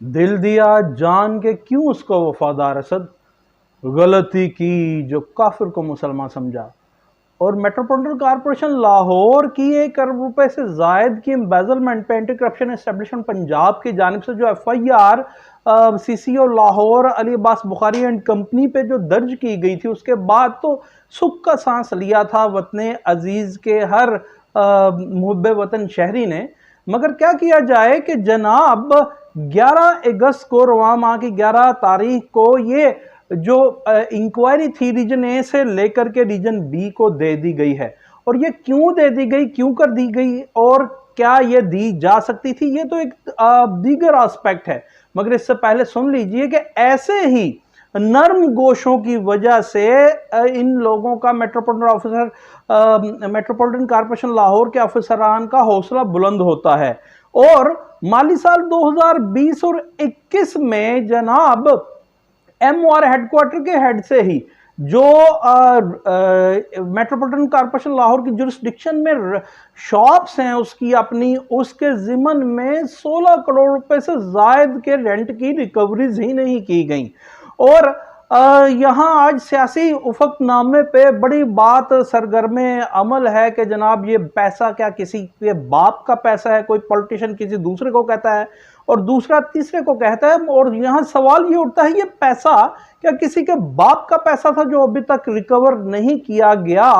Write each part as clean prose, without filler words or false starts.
दिल दिया जान के क्यों उसको वफादार असद, गलती की जो काफिर को मुसलमान समझा। और मेट्रोपॉलिटन कॉरपोरेशन लाहौर की 1 अरब रुपए से जायद की एम्बेजलमेंट पे एंटी करप्शन एस्टेब्लिशमेंट पंजाब की जानिब से जो FIR CCO Lahore Ali Abbas Bukhari and company पे जो दर्ज की गई थी, उसके बाद तो सुख का सांस लिया था वतन अजीज के हर मुहब्बे वतन शहरी ने। मगर क्या किया जाए कि जनाब 11 अगस्त को, रवां माह की 11 तारीख को, ये जो इंक्वायरी थी रीजन ए से लेकर के रीजन बी को दे दी गई है। और ये क्यों दे दी गई, क्यों कर दी गई, और क्या ये दी जा सकती थी, ये तो एक दीगर एस्पेक्ट है। मगर इससे पहले सुन लीजिए कि ऐसे ही नर्म गोशों की वजह से इन लोगों का मेट्रोपॉलिटन कॉरपोरेशन लाहौर के अफसरान का हौसला बुलंद होता है। और माली साल 2020 और 21 में जनाब MOR हेडक्वार्टर के हेड से ही जो मेट्रोपॉलिटन कॉरपोरेशन लाहौर की जुरिस्डिक्शन में शॉप्स हैं उसकी अपनी, उसके जिमन में 16 करोड़ रुपए से जायद के रेंट की रिकवरीज ही नहीं की गई। और यहाँ आज सियासी उफकनामे पे बड़ी बात सरगर्मे अमल है कि जनाब ये पैसा क्या किसी के बाप का पैसा है, कोई पॉलिटिशियन किसी दूसरे को कहता है और दूसरा तीसरे को कहता है। और यहाँ सवाल ये उठता है, ये पैसा क्या किसी के बाप का पैसा था जो अभी तक रिकवर नहीं किया गया?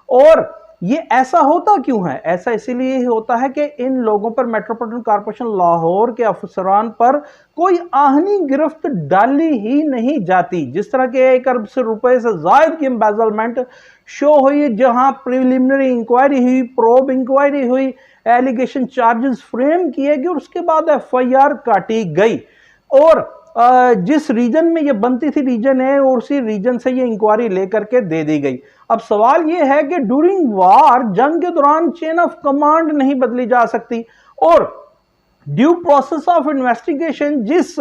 और ये ऐसा होता क्यों है? ऐसा इसीलिए ही होता है कि इन लोगों पर, मेट्रोपॉलिटन कॉरपोरेशन लाहौर के अफसरान पर कोई आहनी गिरफ्त डाली ही नहीं जाती। जिस तरह के 1 अरब रुपए से जायद की एम्बेजलमेंट शो हुई, जहां प्रिलिमिनरी इंक्वायरी हुई, प्रोब इंक्वायरी हुई, एलिगेशन चार्जेस फ्रेम किए गए और उसके बाद FIR काटी गई। और जिस रीजन में ये बनती थी रीजन है, और उसी रीजन से ये इंक्वायरी लेकर के दे दी गई। अब सवाल ये है कि ड्यूरिंग वार, जंग के दौरान चेन ऑफ कमांड नहीं बदली जा सकती, और ड्यू प्रोसेस ऑफ इन्वेस्टिगेशन जिस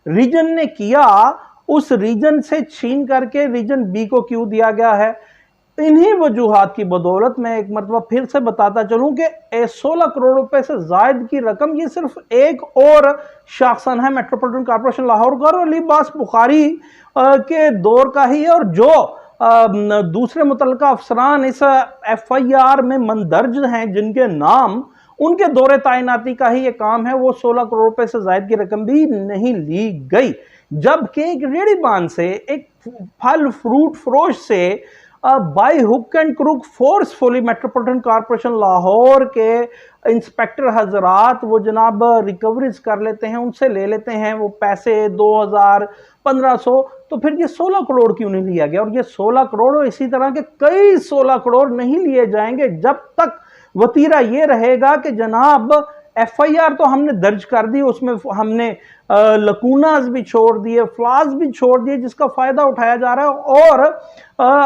रीजन ने किया उस रीजन से छीन करके रीजन बी को क्यों दिया गया है? इन्हीं वजूहात की बदौलत मैं एक मरतबा फिर से बताता चलूं कि 16 करोड़ रुपए से जायद की रकम ये सिर्फ एक और शाखसन है मेट्रोपॉलिटन कॉरपोरेशन लाहौर का, और अली अब्बास बुखारी के दौर का ही है। और जो दूसरे मुतल्लिका अफसरान इस FIR में मंदर्ज हैं जिनके नाम, उनके दौरे तैनाती का ही ये काम है, वो 16 करोड़ रुपए से जायद की रकम भी नहीं ली गई। जबकि एक रेडी बांध से, एक फल फ्रूट फरोश से by hook and crook forcefully metropolitan corporation Lahore के इंस्पेक्टर हजरात वो जनाब रिकवरीज कर लेते हैं, उनसे ले लेते हैं वो पैसे 2000 1500, तो फिर ये 16 करोड़ क्यों नहीं लिया गया? और ये 16 करोड़ और इसी तरह के कई 16 करोड़ नहीं लिए जाएंगे जब तक वतीरा ये रहेगा कि जनाब FIR तो हमने दर्ज कर दी, उसमें हमने लकूनाज भी छोड़ दिए, फ्लाज भी छोड़ दिए जिसका फायदा उठाया जा रहा है, और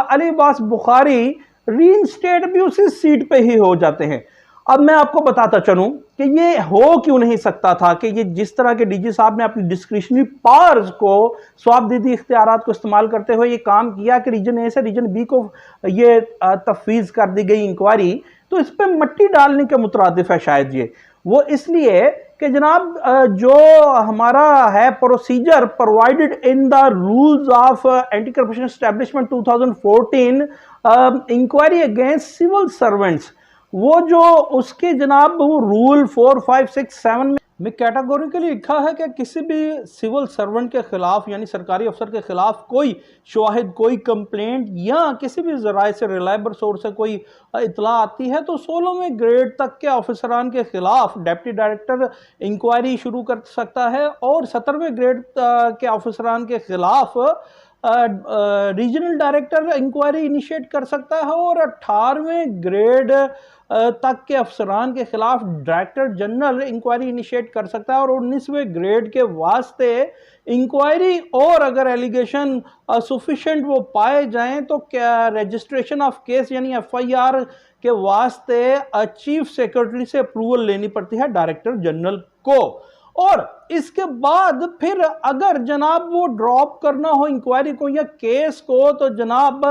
अली अब्बास बुखारी रीइंस्टेट भी उसी सीट पे ही हो जाते हैं। अब मैं आपको बताता चलूं कि ये हो क्यों नहीं सकता था कि ये जिस तरह के DG साहब ने अपनी डिस्क्रिशनरी पावर्स को, स्वाबदीदी इख्तियारात को इस्तेमाल करते हुए ये काम किया कि रीजन ए से रीजन बी को ये तफवीज कर दी गई इंक्वायरी, तो इस पर मट्टी डालने के मुतरादिफ है शायद ये। वो इसलिए कि जनाब जो हमारा है procedure provided in the rules of anti corruption establishment 2014 inquiry against civil servants, वो जो उसके जनाब वो रूल 4, 5, 6, 7 में कैटेगोरिकली लिखा है कि किसी भी सिविल सर्वेंट के खिलाफ यानी सरकारी अफसर के खिलाफ कोई शवाहिद, कोई कंप्लेंट या किसी भी जराए से, रिलायबल सोर्स से कोई इतला आती है तो 16वें ग्रेड तक के ऑफिसरान के खिलाफ डिप्टी डायरेक्टर इंक्वायरी शुरू कर सकता है, और 17वें ग्रेड के ऑफिसरान के खिलाफ रीजनल डायरेक्टर इंक्वायरी इनिशिएट कर सकता है, और 18वें ग्रेड तक के अफसरान के खिलाफ डायरेक्टर जनरल इंक्वायरी इनिशिएट कर सकता है, और 19वें ग्रेड के वास्ते इंक्वायरी और अगर एलिगेशन सफिशिएंट वो पाए जाएं तो क्या रजिस्ट्रेशन ऑफ केस यानी FIR के वास्ते चीफ सेक्रेटरी से अप्रूवल लेनी पड़ती है डायरेक्टर जनरल को। और इसके बाद फिर अगर जनाब वो ड्रॉप करना हो इंक्वायरी को या केस को, तो जनाब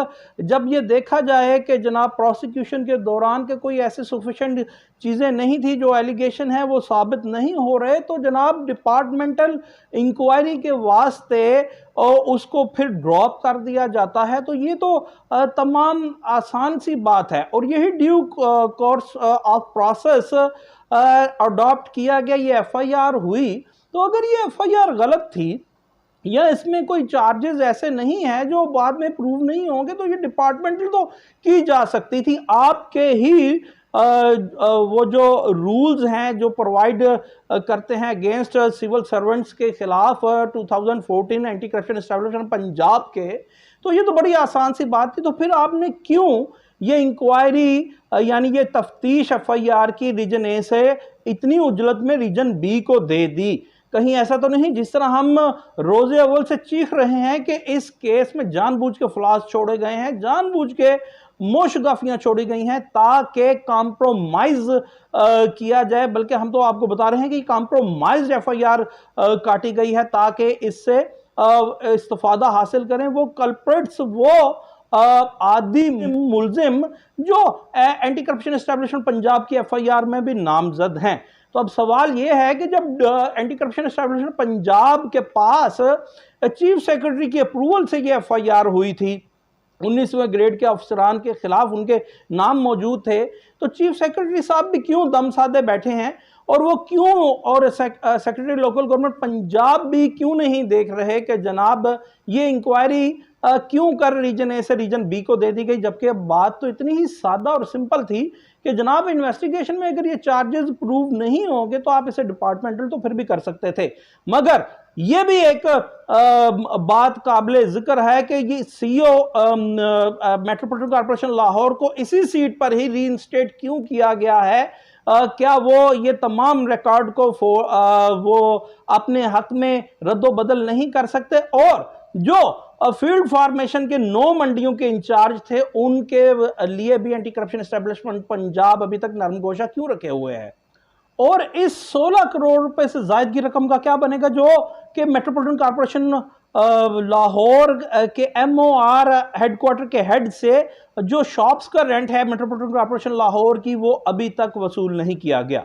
जब ये देखा जाए कि जनाब प्रोसिक्यूशन के दौरान के कोई ऐसे सफिशिएंट चीज़ें नहीं थी, जो एलिगेशन है वो साबित नहीं हो रहे, तो जनाब डिपार्टमेंटल इंक्वायरी के वास्ते और उसको फिर ड्रॉप कर दिया जाता है। तो ये तो तमाम आसान सी बात है, और यही due course of process adopt किया गया, ये एफआईआर हुई। तो अगर ये एफआईआर गलत थी या इसमें कोई चार्जेस ऐसे नहीं है जो बाद में प्रूव नहीं होंगे, तो ये डिपार्टमेंटल तो की जा सकती थी। आपके ही वो जो रूल्स हैं जो प्रोवाइड करते हैं अगेंस्ट सिविल सर्वेंट्स के खिलाफ 2014 एंटी करप्शन एस्टेब्लिशमेंट पंजाब के, तो ये तो बड़ी आसान सी बात थी। तो फिर आपने क्यों ये इंक्वायरी यानी ये तफ्तीश एफआईआर की रीजन ए से इतनी उजलत में रीजन बी को दे दी? कहीं ऐसा तो नहीं जिस तरह हम रोजे अव्वल से चीख रहे हैं कि इस केस में जानबूझ के फ्लॉज छोड़े गए हैं, जानबूझ के मोशगाफियां छोड़ी गई हैं ताकि कॉम्प्रोमाइज किया जाए, बल्कि हम तो आपको बता रहे हैं कि कॉम्प्रोमाइज एफआईआर काटी गई है ताकि इससे इस्तिफादा हासिल करें वो कल्प्रिट्स, वो आदि मुलजिम जो एंटी करप्शन एस्टेब्लिशमेंट पंजाब की एफआईआर में भी नामजद हैं। तो अब सवाल यह है कि जब एंटी करप्शन एस्टेब्लिशमेंट पंजाब के पास चीफ सेक्रेटरी की अप्रूवल से ये एफआईआर हुई थी, 19वें ग्रेड के अफसरान के खिलाफ उनके नाम मौजूद थे, तो चीफ सेक्रेटरी साहब भी क्यों दम साधे बैठे हैं, और वो क्यों, और सेक्रेटरी लोकल गवर्नमेंट पंजाब भी क्यों नहीं देख रहे कि जनाब ये इंक्वायरी क्यों कर रीजन ए से रीजन बी को दे दी गई, जबकि अब बात तो इतनी ही सादा और सिंपल थी कि जनाब इन्वेस्टिगेशन में अगर ये चार्जेस प्रूव नहीं होंगे तो आप इसे डिपार्टमेंटल तो फिर भी कर सकते थे। मगर ये भी एक बात काबिले जिक्र है कि ये सीईओ मेट्रोपॉलिटन कॉर्पोरेशन लाहौर को इसी सीट पर ही रीइंस्टेट क्यों किया गया है? क्या वो ये तमाम रिकॉर्ड को वो अपने हक में रद्दोबदल नहीं कर सकते? और जो फील्ड फार्मेशन के 9 मंडियों के इंचार्ज थे उनके लिए भी एंटी करप्शन एस्टेब्लिशमेंट पंजाब अभी तक नरमगोशा क्यों रखे हुए हैं? और इस 16 करोड़ रुपए से जायद की रकम का क्या बनेगा जो कि मेट्रोपॉलिटन कॉर्पोरेशन लाहौर के एमओआर हेडक्वार्टर के हेड से जो शॉप्स का रेंट है मेट्रोपॉलिटन कॉर्पोरेशन लाहौर की, वो अभी तक वसूल नहीं किया गया।